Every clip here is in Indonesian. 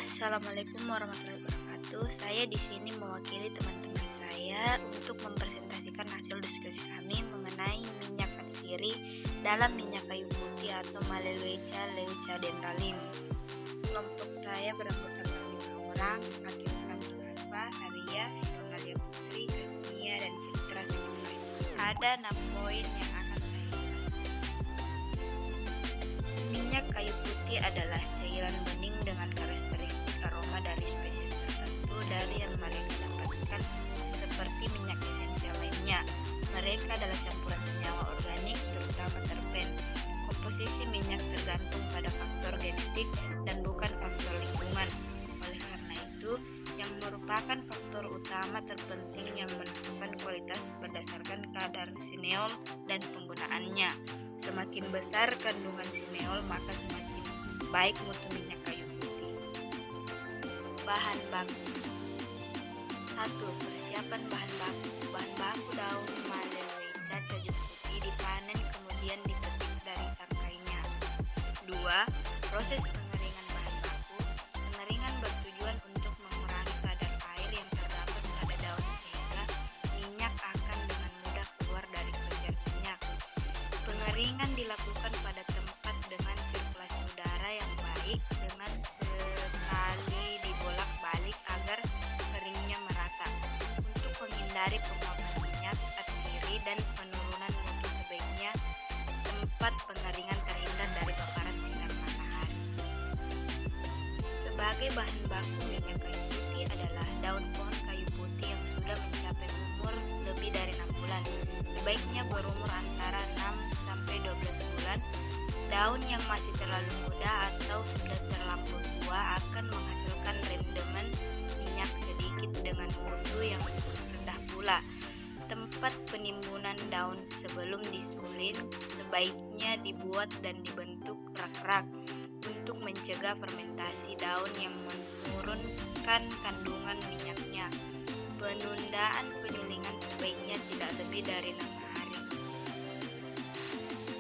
Assalamualaikum warahmatullahi wabarakatuh. Saya di sini mewakili teman-teman saya untuk mempresentasikan hasil diskusi kami mengenai minyak atsiri dalam minyak kayu putih atau Malaleuca leucadentalim. Kelompok saya beranggotakan 5 orang, Hakim Samsulfa, Haria, Hilmalia Putri, Kasmia, dan Citra Sekolah. Ada 6 poin yang akan saya bahas. Minyak kayu putih adalah cairan bening dengan karakteristik aroma dari spesies tertentu dari yang mereka dapatkan seperti minyak esensial lainnya. Mereka adalah campuran senyawa organik terutama terpen. Komposisi minyak tergantung pada faktor genetik dan bukan faktor lingkungan. Oleh karena itu, yang merupakan faktor utama terpenting yang menentukan kualitas berdasarkan kadar sineol dan penggunaannya. Semakin besar kandungan sineol, maka semakin baik mutu minyak kayu putih. Bahan baku. 1. Persiapan bahan baku. Bahan baku daun Malaleuca kayu putih dipanen kemudian dipetik dari tangkainya. 2. Proses pengeringan bahan baku. Pengeringan bertujuan untuk mengurangi kadar air yang terdapat pada daun sehingga minyak akan dengan mudah keluar dari kelenjar minyak. Pengeringan dilakukan pada tempat dengan sirkulasi udara yang baik dengan sekali dibolak-balik agar keringnya merata. Untuk menghindari penguapan minyak atsiri dan penurunan mutu, sebaiknya tempat pengeringan terhindar dari paparan sinar matahari. Sebagai bahan baku minyak kayu putih adalah daun pohon kayu putih yang sudah mencapai umur lebih dari 6 bulan. Sebaiknya berumur antara 6 sampai 12 bulan. Daun yang masih terlalu muda atau sudah terlampau tua akan menghasilkan rendemen minyak sedikit dengan mutu yang rendah pula. Tempat penimbunan daun sebelum disulin sebaiknya dibuat dan dibentuk rak-rak untuk mencegah fermentasi daun yang menurunkan kandungan minyaknya. Penundaan penyulingan sebaiknya tidak lebih dari 6 hari.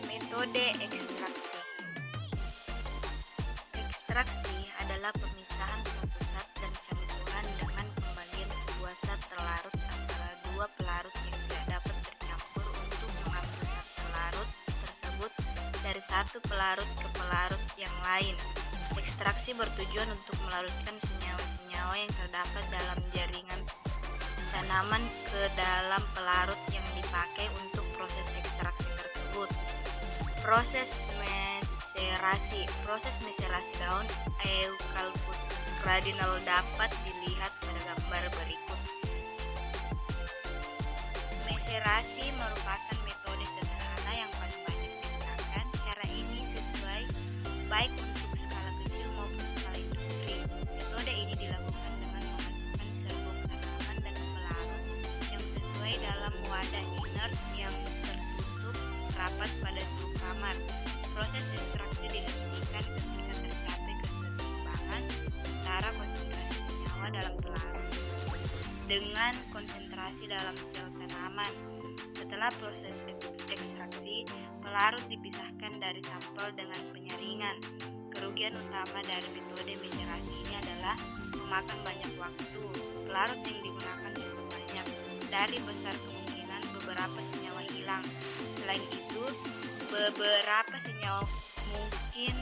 Metode ekstraksi. Ekstraksi adalah pemisahan satu zat dan campuran dengan pembagian sebuah zat terlarut antara dua pelarut yang tidak dapat bercampur untuk mengambil zat terlarut tersebut dari satu pelarut ke pelarut yang lain. Ekstraksi bertujuan untuk melarutkan senyawa-senyawa yang terdapat dalam jaringan tanaman ke dalam pelarut yang dipakai untuk proses ekstraksi tersebut. Proses meserasi. Proses meserasi daun Eucalyptus gradinal dapat dilihat pada gambar berikut. Meserasi merupakan metode sederhana yang paling banyak digunakan. Cara ini sesuai baik untuk skala kecil maupun skala industri. Metode ini dilakukan dengan memasukkan serbuk tanaman dan pelarut yang sesuai dalam wadah inert yang tertutup rapat pada suhu kamar. Proses ekstraksi dihentikan ketika tercapai keseimbangan antara konsentrasi senyawa dalam pelarut dengan konsentrasi dalam sel tanaman. Setelah proses ekstraksi, pelarut dipisahkan dari sampel dengan penyaringan. Kerugian utama dari metode meserasi ini adalah memakan banyak waktu. Pelarut yang digunakan cukup banyak. Dari besar kemungkinan beberapa senyawa hilang. Selain itu, beberapa senyawa mungkin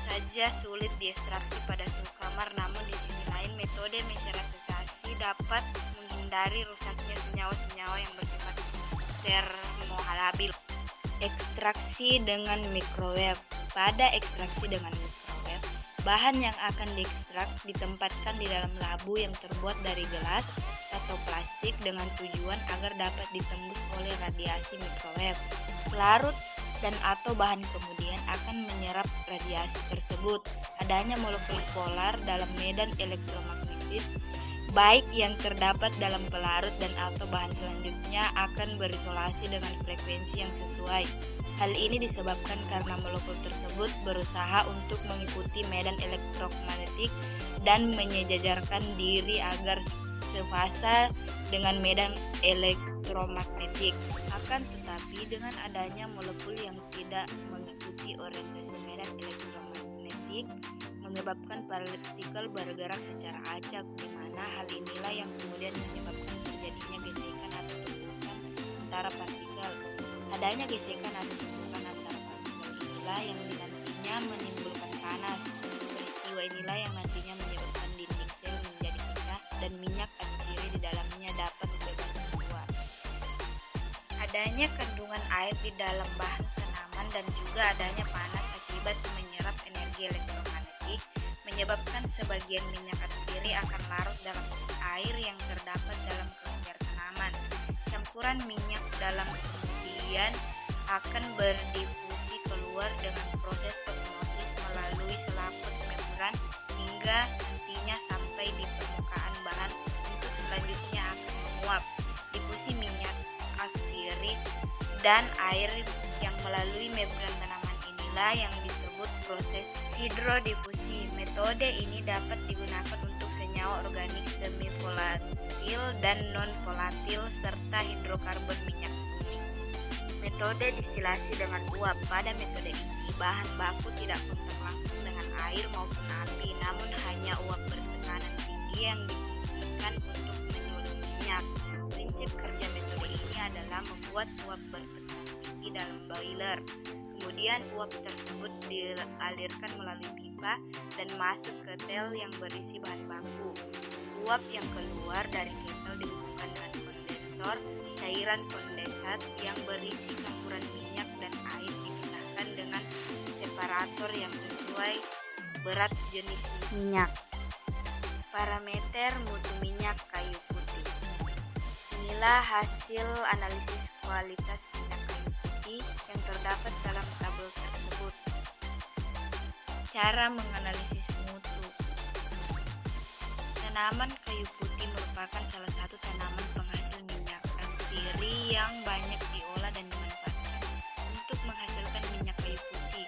saja sulit diekstraksi pada suhu kamar. Namun di sisi lain, metode meserasi dapat menghindari rusaknya senyawa-senyawa yang bersifat termolabil. Ekstraksi dengan microwave. Pada ekstraksi dengan microwave, bahan yang akan diekstrak ditempatkan di dalam labu yang terbuat dari gelas atau plastik dengan tujuan agar dapat ditembus oleh radiasi microwave. Pelarut dan atau bahan kemudian akan menyerap radiasi tersebut. Adanya molekul polar dalam medan elektromagnetis baik yang terdapat dalam pelarut dan atau bahan selanjutnya akan berisolasi dengan frekuensi yang sesuai. Hal ini disebabkan karena molekul tersebut berusaha untuk mengikuti medan elektromagnetik dan menyejajarkan diri agar sefasa dengan medan elektromagnetik. Akan tetapi dengan adanya molekul yang tidak mengikuti orientasi medan elektromagnetik menyebabkan partikel bergerak secara acak, di mana hal inilah yang kemudian menyebabkan terjadinya gesekan atau tumpukan antara partikel. Adanya gesekan atau tumpukan antara partikel inilah yang nantinya menimbulkan panas. Peristiwa inilah yang nantinya menyebabkan dinding sel menjadi pecah dan minyak atsiri di dalamnya dapat bebas keluar. Adanya kandungan air di dalam bahan tanaman dan juga adanya panas akibat menyerap energi elektromagnetik menyebabkan sebagian minyak atsiri akan larut dalam air yang terdapat dalam kelenjar tanaman. Campuran minyak dalam kemudian akan berdifusi keluar dengan proses osmosis melalui selaput membran hingga nantinya sampai di permukaan bahan untuk selanjutnya akan menguap. Difusi minyak atsiri dan air yang melalui membran tanaman inilah yang disebut proses hidrodifusi. Metode ini dapat digunakan untuk senyawa organik semi-volatil dan non-volatil serta hidrokarbon minyak bumi. Metode distilasi dengan uap. Pada metode ini bahan baku tidak kontak langsung dengan air maupun api, namun hanya uap bertekanan tinggi yang difungsikan untuk menyulut minyak. Prinsip kerja metode ini adalah membuat uap bertekanan tinggi dalam boiler. Kemudian uap tersebut dialirkan melalui pipa dan masuk ke ketel yang berisi bahan baku. Uap yang keluar dari ketel dihubungkan dengan kondensor. Cairan kondensat yang berisi campuran minyak dan air dipisahkan dengan separator yang sesuai berat jenis minyak. Parameter mutu minyak kayu putih. Inilah hasil analisis kualitas minyak kayu putih yang terdapat dalam tabel tersebut. Cara menganalisis mutu. Tanaman kayu putih merupakan salah satu tanaman penghasil minyak atsiri yang banyak diolah dan dimanfaatkan untuk menghasilkan minyak kayu putih.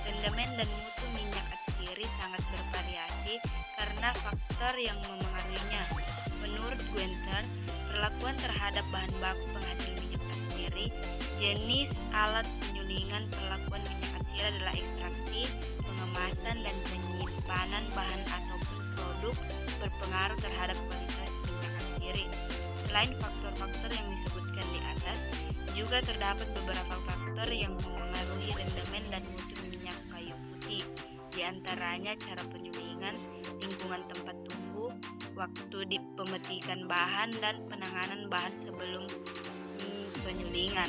Rendemen dan mutu minyak atsiri sangat bervariasi karena faktor yang memengaruhinya. Menurut Guenther, perlakuan terhadap bahan baku penghasil minyak atsiri, jenis alat penyulingan perlakuan minyak atsiri adalah ekstraksi, pengemasan, dan penyimpanan bahan ataupun produk berpengaruh terhadap kualitas minyak atsiri. Selain faktor-faktor yang disebutkan di atas, juga terdapat beberapa faktor yang memengaruhi rendemen dan mutu minyak kayu putih. Di antaranya cara penyulingan, lingkungan tempat tumbuh, waktu di pemetikan bahan, dan penanganan bahan sebelum penyulingan.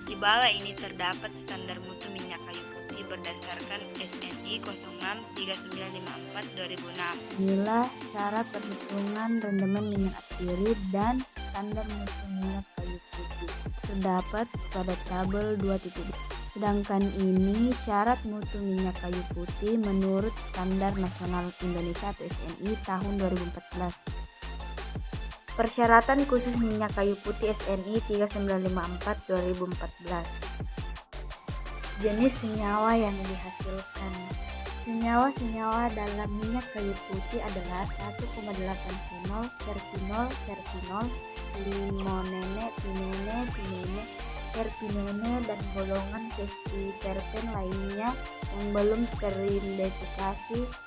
Di bawah ini terdapat standar mutu minyak kayu putih berdasarkan SNI 063954/2006. Inilah cara perhitungan rendemen minyak atsiri dan standar mutu minyak kayu putih terdapat pada tabel 2.2. Sedangkan ini syarat mutu minyak kayu putih menurut Standar Nasional Indonesia atau SNI tahun 2014. Persyaratan khusus minyak kayu putih SNI 3954/2014. Jenis senyawa yang dihasilkan. Senyawa-senyawa dalam minyak kayu putih adalah 1,8 fenol, terpinol, limonene, pinene, terpinene, dan golongan ketoterpen lainnya yang belum teridentifikasi.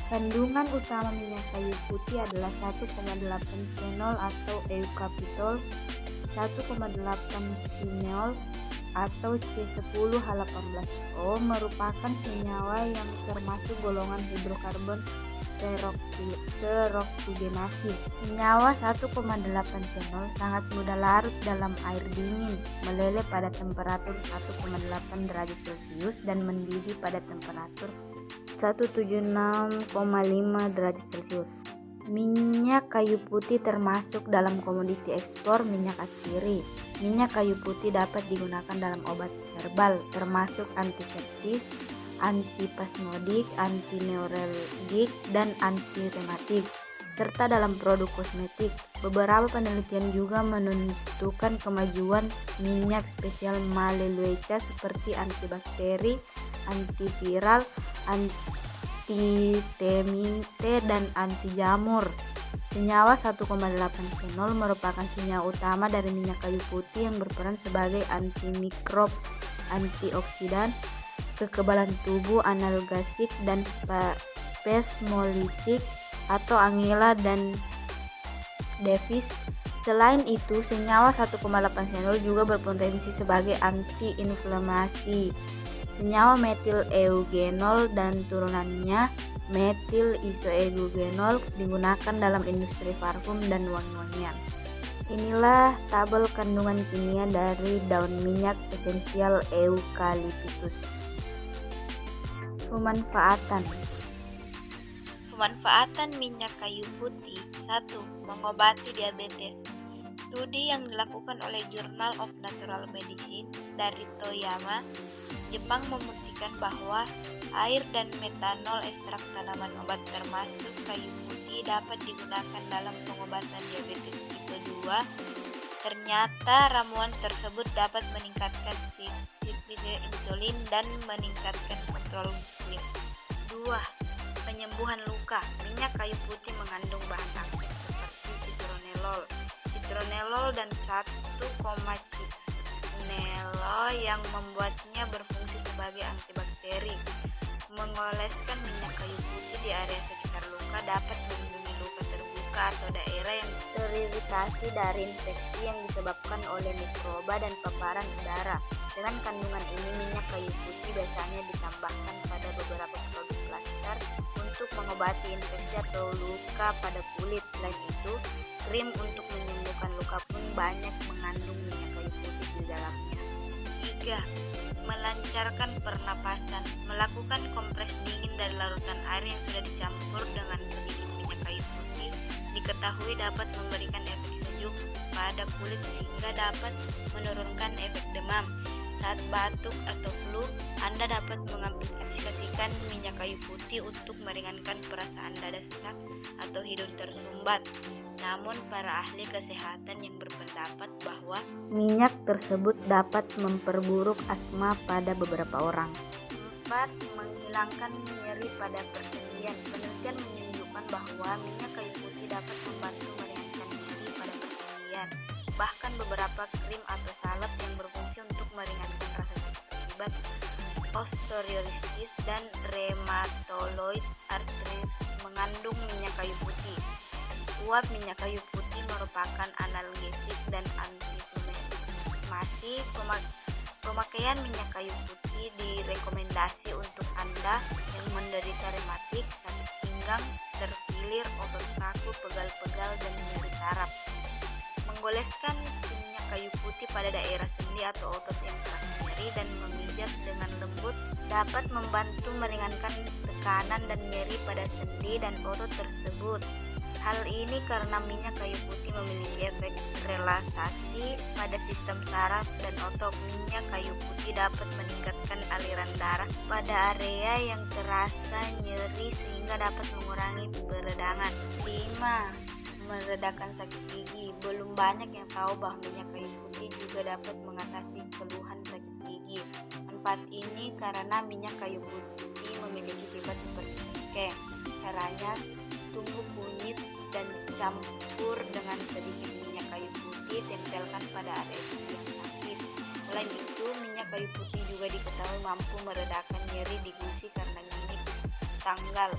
Kandungan utama minyak kayu putih adalah 1,8 fenol atau eukapitol, 1,8 sineol atau C10H18O merupakan senyawa yang termasuk golongan hidrokarbon teroksigenasi. Senyawa 1,8 fenol sangat mudah larut dalam air dingin, meleleh pada temperatur 1,8 derajat Celcius dan mendidih pada temperatur 176,5 derajat Celcius. Minyak kayu putih termasuk dalam komoditi ekspor minyak atsiri. Minyak kayu putih dapat digunakan dalam obat herbal termasuk antiseptik, antipasmodik, antineuralgik, dan antirematik, serta dalam produk kosmetik. Beberapa penelitian juga menentukan kemajuan minyak spesial malelueca seperti antibakteri, antiviral, antitemite, dan anti jamur. Senyawa 1,8 fenol merupakan senyawa utama dari minyak kayu putih yang berperan sebagai antimikrob, antioksidan, kekebalan tubuh, analgesik, dan spesmolitik atau Angela dan Davis. Selain itu, senyawa 1,8 senol juga berpotensi sebagai antiinflamasi. Senyawa metil eugenol dan turunannya metil isoeugenol digunakan dalam industri parfum dan wangi-wangian. Inilah tabel kandungan kimia dari daun minyak esensial eukaliptus. Pemanfaatan minyak kayu putih. 1. Mengobati diabetes. Studi yang dilakukan oleh Journal of Natural Medicine dari Toyama, Jepang membuktikan bahwa air dan metanol ekstrak tanaman obat termasuk kayu putih dapat digunakan dalam pengobatan diabetes tipe 2. Ternyata ramuan tersebut dapat meningkatkan sensitivity insulin dan meningkatkan kontrol glikemik. 2. Penyembuhan luka. Minyak kayu putih mengandung bahan aktif seperti citronellol dan 1,citronellol yang membuatnya berfungsi sebagai antibakteri. Mengoleskan minyak kayu putih di area sekitar luka dapat melindungi luka terbuka atau daerah yang teriritasi dari infeksi yang disebabkan oleh mikroba dan paparan udara. Dengan kandungan ini, minyak kayu putih biasanya ditambahkan pada beberapa produk plaster untuk mengobati infeksi atau luka pada kulit. Selain itu, krim untuk menyembuhkan luka pun banyak mengandung minyak kayu putih di dalamnya. 3. Melancarkan pernapasan. Melakukan kompres dingin dari larutan air yang sudah dicampur dengan sedikit minyak kayu putih diketahui dapat memberikan efek sejuk pada kulit sehingga dapat menurunkan efek demam. Saat batuk atau flu, Anda dapat mengaplikasikan minyak kayu putih untuk meringankan perasaan dada sesak atau hidung tersumbat. Namun, para ahli kesehatan yang berpendapat bahwa minyak tersebut dapat memperburuk asma pada beberapa orang. 4. Menghilangkan nyeri pada persendian. Penelitian menunjukkan bahwa minyak kayu putih dapat membantu meringankan nyeri pada persendian. Bahkan beberapa krim atau salep yang berfungsi untuk meringankan rasa sakit akibat osteoartritis dan rheumatoid arthritis mengandung minyak kayu putih. Uap minyak kayu putih merupakan analgesik dan antiinflamasi. Pemakaian minyak kayu putih direkomendasi untuk Anda yang menderita rematik, sakit pinggang, terkilir, otot kaku, pegal-pegal, dan nyeri saraf. Menggoleskan minyak kayu putih pada daerah sendi atau otot yang terasa nyeri dan memijat dengan lembut dapat membantu meringankan tekanan dan nyeri pada sendi dan otot tersebut. Hal ini karena minyak kayu putih memiliki efek relaksasi pada sistem saraf dan otot. Minyak kayu putih dapat meningkatkan aliran darah pada area yang terasa nyeri sehingga dapat mengurangi peradangan. 5. Meredakan sakit gigi. Belum banyak yang tahu bahwa minyak kayu putih juga dapat mengatasi keluhan sakit gigi. Manfaat ini karena minyak kayu putih memiliki sifat seperti skincare. Caranya, tumbuk kunyit dan campur dengan sedikit minyak kayu putih, tempelkan pada area yang sakit. Selain itu, minyak kayu putih juga diketahui mampu meredakan nyeri di gusi karena gigi tanggal.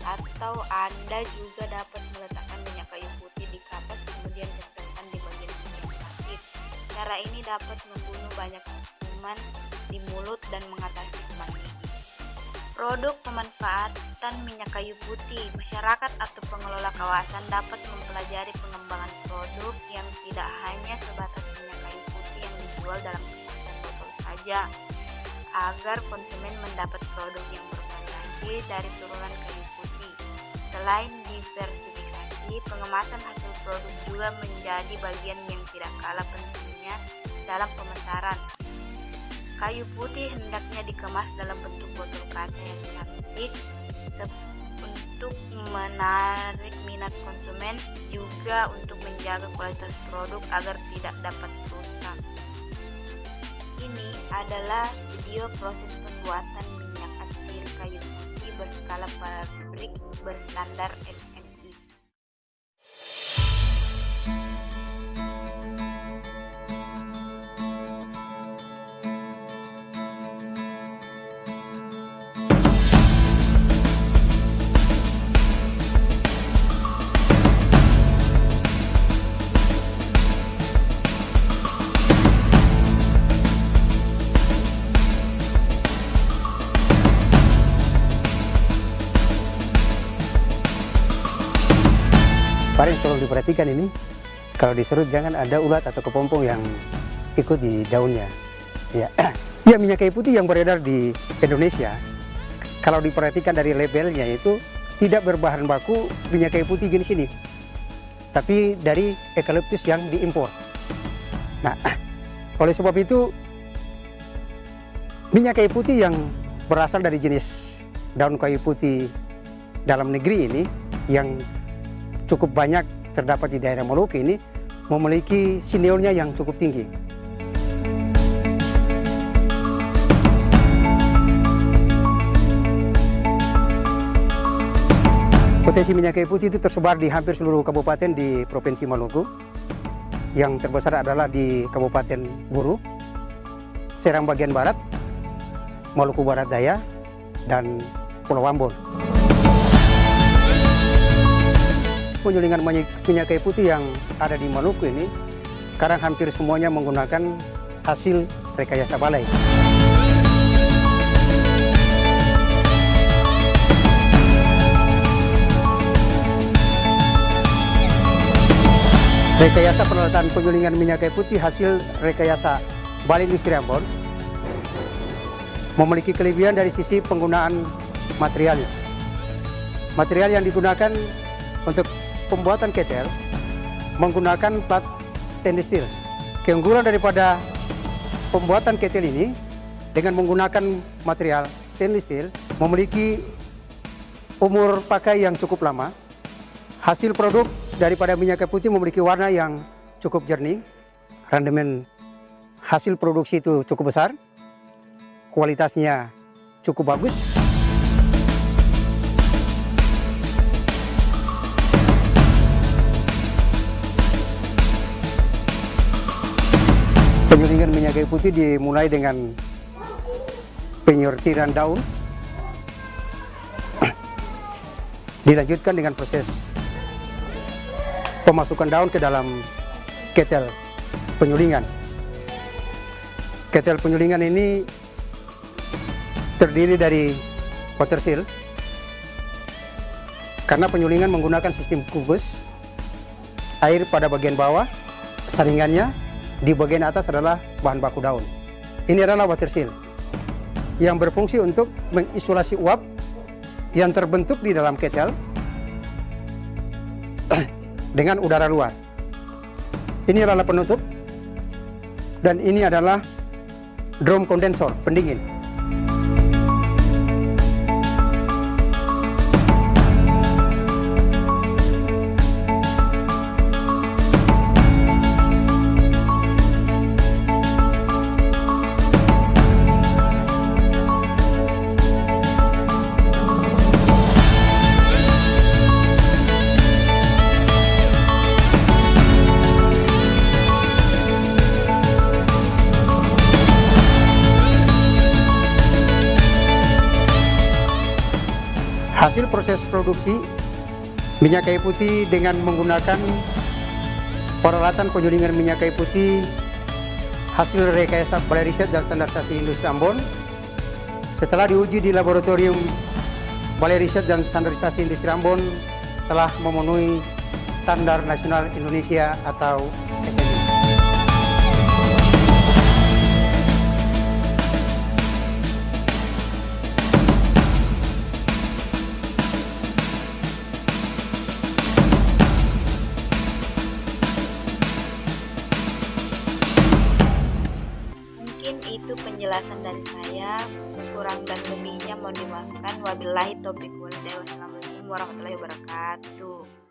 Atau Anda juga dapat meletakkan minyak kayu putih di kapas kemudian tempelkan di bagian gigi yang sakit. Cara ini dapat membunuh banyak kuman di mulut dan mengatasi kuman gigi. Produk pemanfaatan minyak kayu putih. Masyarakat atau pengelola kawasan dapat mempelajari pengembangan produk yang tidak hanya sebatas minyak kayu putih yang dijual dalam kemasan botol saja, agar konsumen mendapat produk yang bervariasi dari turunan kayu putih. Selain diversifikasi, pengemasan hasil produk juga menjadi bagian yang tidak kalah pentingnya dalam pemasaran. Kayu putih hendaknya dikemas dalam bentuk botol kaca yang cantik untuk menarik minat konsumen, juga untuk menjaga kualitas produk agar tidak dapat rusak. Ini adalah video proses pembuatan minyak atsiri kayu putih berskala pabrik berstandar SNI. Kemarin tolong diperhatikan ini, kalau diserut jangan ada ulat atau kepompong yang ikut di daunnya. Ya, ya minyak kayu putih yang beredar di Indonesia, kalau diperhatikan dari labelnya itu tidak berbahan baku minyak kayu putih jenis ini, tapi dari eukaliptus yang diimpor. Nah, oleh sebab itu minyak kayu putih yang berasal dari jenis daun kayu putih dalam negeri ini yang cukup banyak terdapat di daerah Maluku ini memiliki sineolnya yang cukup tinggi. Potensi minyak kayu putih itu tersebar di hampir seluruh kabupaten di Provinsi Maluku. Yang terbesar adalah di Kabupaten Buru, Serang bagian barat, Maluku Barat Daya, dan Pulau Ambon. Penyulingan minyak kayu putih yang ada di Maluku ini sekarang hampir semuanya menggunakan hasil rekayasa balai. Rekayasa peralatan penyulingan minyak kayu putih hasil rekayasa Balai Industri Ambon memiliki kelebihan dari sisi penggunaan materialnya. Material yang digunakan untuk pembuatan ketel menggunakan plat stainless steel. Keunggulan daripada pembuatan ketel ini dengan menggunakan material stainless steel memiliki umur pakai yang cukup lama. Hasil produk daripada minyak kayu putih memiliki warna yang cukup jernih. Rendemen hasil produksi itu cukup besar. Kualitasnya cukup bagus. Penyulingan minyak kayu putih dimulai dengan penyortiran daun, dilanjutkan dengan proses pemasukan daun ke dalam ketel penyulingan. Ketel penyulingan ini terdiri dari water seal, karena penyulingan menggunakan sistem kubus, air pada bagian bawah, saringannya di bagian atas adalah bahan baku daun. Ini adalah water seal yang berfungsi untuk mengisolasi uap yang terbentuk di dalam ketel dengan udara luar. Ini adalah penutup dan ini adalah drum kondensor pendingin. Hasil proses produksi minyak kayu putih dengan menggunakan peralatan penyulingan minyak kayu putih hasil rekayasa Balai Riset dan Standarisasi Industri Ambon setelah diuji di laboratorium Balai Riset dan Standarisasi Industri Ambon telah memenuhi standar nasional Indonesia atau SNI. Itu penjelasan dari saya, kurang dan lebihnya mohon dimaafkan. Wabillahi taufiq wal hidayah. Wassalamualaikum warahmatullahi wabarakatuh.